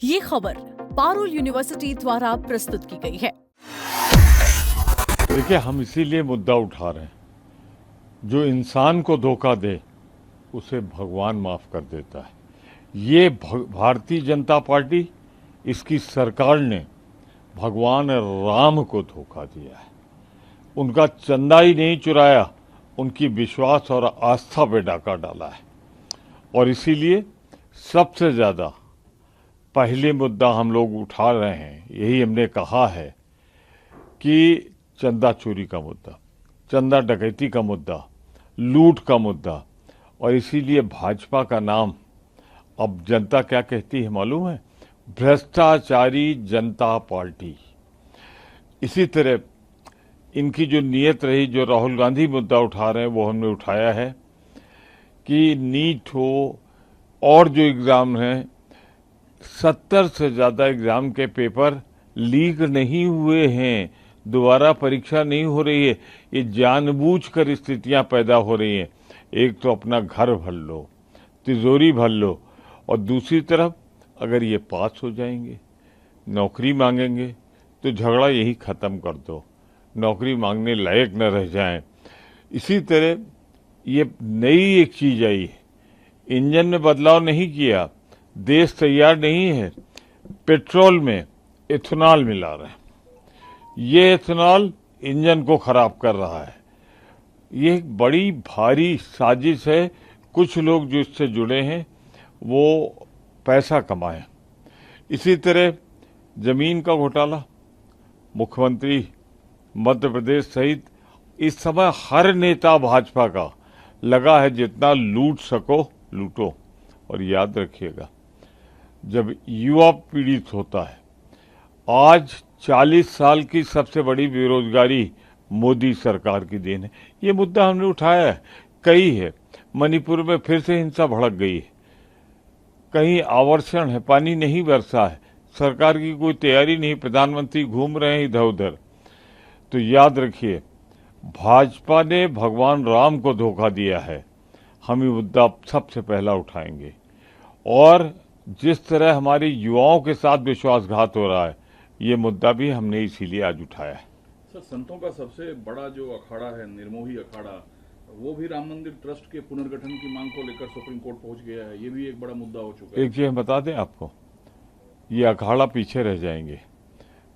ये खबर पारुल यूनिवर्सिटी द्वारा प्रस्तुत की गई है। देखिए, हम इसीलिए मुद्दा उठा रहे हैं, जो इंसान को धोखा दे उसे भगवान माफ कर देता है। ये भारतीय जनता पार्टी, इसकी सरकार ने भगवान राम को धोखा दिया है। उनका चंदा ही नहीं चुराया, उनकी विश्वास और आस्था पे डाका डाला है। और इसीलिए सबसे ज्यादा पहले मुद्दा हम लोग उठा रहे हैं, यही हमने कहा है कि चंदा चोरी का मुद्दा, चंदा डकैती का मुद्दा, लूट का मुद्दा। और इसीलिए भाजपा का नाम अब जनता क्या कहती है मालूम है? भ्रष्टाचारी जनता पार्टी। इसी तरह इनकी जो नीयत रही, जो राहुल गांधी मुद्दा उठा रहे हैं, वो हमने उठाया है कि नीट हो और जो एग्जाम हैं, 70 से ज्यादा एग्जाम के पेपर लीक नहीं हुए हैं, दोबारा परीक्षा नहीं हो रही है। ये जानबूझकर स्थितियां पैदा हो रही हैं। एक तो अपना घर भर लो, तिजोरी भर लो, और दूसरी तरफ अगर ये पास हो जाएंगे, नौकरी मांगेंगे, तो झगड़ा यही खत्म कर दो, नौकरी मांगने लायक न रह जाएं। इसी तरह ये नई एक चीज आई है, इंजन में बदलाव नहीं किया, देश तैयार नहीं है, पेट्रोल में इथेनॉल मिला रहे हैं। ये इथेनॉल इंजन को खराब कर रहा है। ये एक बड़ी भारी साजिश है। कुछ लोग जो इससे जुड़े हैं वो पैसा कमाएं। इसी तरह जमीन का घोटाला, मुख्यमंत्री मध्य प्रदेश सहित इस समय हर नेता भाजपा का लगा है जितना लूट सको लूटो। और याद रखिएगा, जब युवा पीड़ित होता है, आज 40 साल की सबसे बड़ी बेरोजगारी मोदी सरकार की देन है। ये मुद्दा हमने उठाया है, कई है। मणिपुर में फिर से हिंसा भड़क गई है, कहीं आवर्षण है, पानी नहीं बरसा है, सरकार की कोई तैयारी नहीं, प्रधानमंत्री घूम रहे हैं इधर उधर। तो याद रखिए, भाजपा ने भगवान राम को धोखा दिया है। हम ये मुद्दा सबसे पहला उठाएंगे। और जिस तरह हमारे युवाओं के साथ विश्वासघात हो रहा है, ये मुद्दा भी हमने इसीलिए आज उठाया है। सर, संतों का सबसे बड़ा जो अखाड़ा है, निर्मोही अखाड़ा, वो भी राम मंदिर ट्रस्ट के पुनर्गठन की मांग को लेकर सुप्रीम कोर्ट पहुंच गया है। ये भी एक बड़ा मुद्दा हो चुका है। एक चीज बता दें आपको, ये अखाड़ा पीछे रह जाएंगे।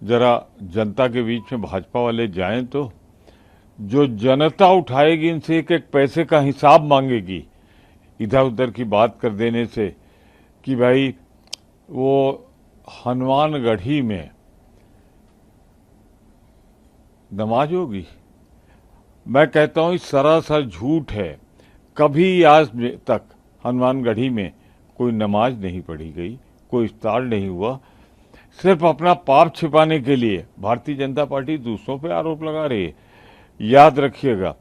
जरा जनता के बीच में भाजपा वाले जाएं तो जो जनता उठाएगी, इनसे एक एक पैसे का हिसाब मांगेगी। इधर उधर की बात कर देने से कि भाई वो हनुमानगढ़ी में नमाज होगी, मैं कहता हूं सरासर झूठ है। कभी आज तक हनुमानगढ़ी में कोई नमाज नहीं पढ़ी गई, कोई इफ्तार नहीं हुआ। सिर्फ अपना पाप छिपाने के लिए भारतीय जनता पार्टी दूसरों पे आरोप लगा रही है। याद रखिएगा,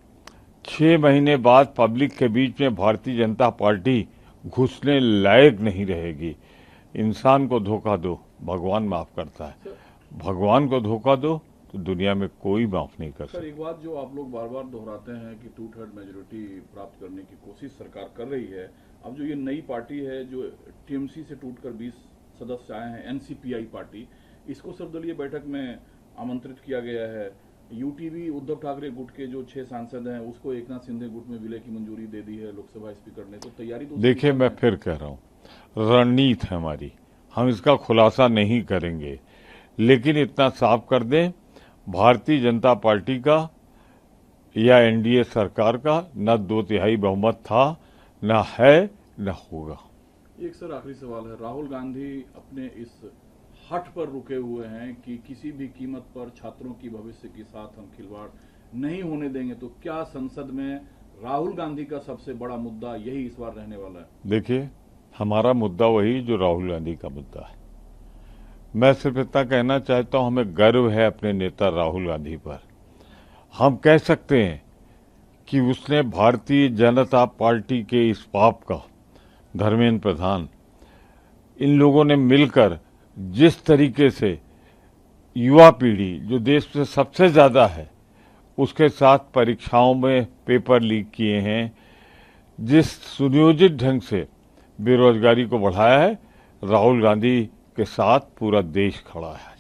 6 महीने बाद पब्लिक के बीच में भारतीय जनता पार्टी घुसने लायक नहीं रहेगी। इंसान को धोखा दो, भगवान माफ करता है। भगवान को धोखा दो तो दुनिया में कोई माफ नहीं कर सकता। सर, एक बात जो आप लोग बार बार दोहराते हैं कि 2/3 मेजोरिटी प्राप्त करने की कोशिश सरकार कर रही है। अब जो ये नई पार्टी है, जो टीएमसी से टूटकर 20 सदस्य आए हैं, एनसीपीआई पार्टी, इसको सर्वदलीय बैठक में आमंत्रित किया गया है। यूटीवी उद्धव ठाकरे गुट के जो 6 सांसद हैं, उसको एकनाथ शिंदे गुट में विलय की मंजूरी दे दी है लोकसभा स्पीकर ने। तो तैयारी तो देखिए, मैं फिर कह रहा हूँ, रणनीति है हमारी, हम इसका खुलासा नहीं करेंगे। लेकिन इतना साफ कर दें, भारतीय जनता पार्टी का या एनडीए सरकार का न 2/3 बहुमत था, न है, न होगा। एक सर आखिरी सवाल है, राहुल गांधी अपने इस हट पर रुके हुए हैं कि किसी भी कीमत पर छात्रों की भविष्य के साथ हम खिलवाड़ नहीं होने देंगे। तो क्या संसद में राहुल गांधी का सबसे बड़ा मुद्दा यही इस बार रहने वाला है? देखिए, हमारा मुद्दा वही जो राहुल गांधी का मुद्दा है। मैं सिर्फ इतना कहना चाहता हूं, हमें गर्व है अपने नेता राहुल गांधी पर। हम कह सकते हैं कि उसने भारतीय जनता पार्टी के इस पाप का, धर्मेंद्र प्रधान, इन लोगों ने मिलकर जिस तरीके से युवा पीढ़ी जो देश में सबसे ज्यादा है, उसके साथ परीक्षाओं में पेपर लीक किए हैं, जिस सुनियोजित ढंग से बेरोजगारी को बढ़ाया है, राहुल गांधी के साथ पूरा देश खड़ा है।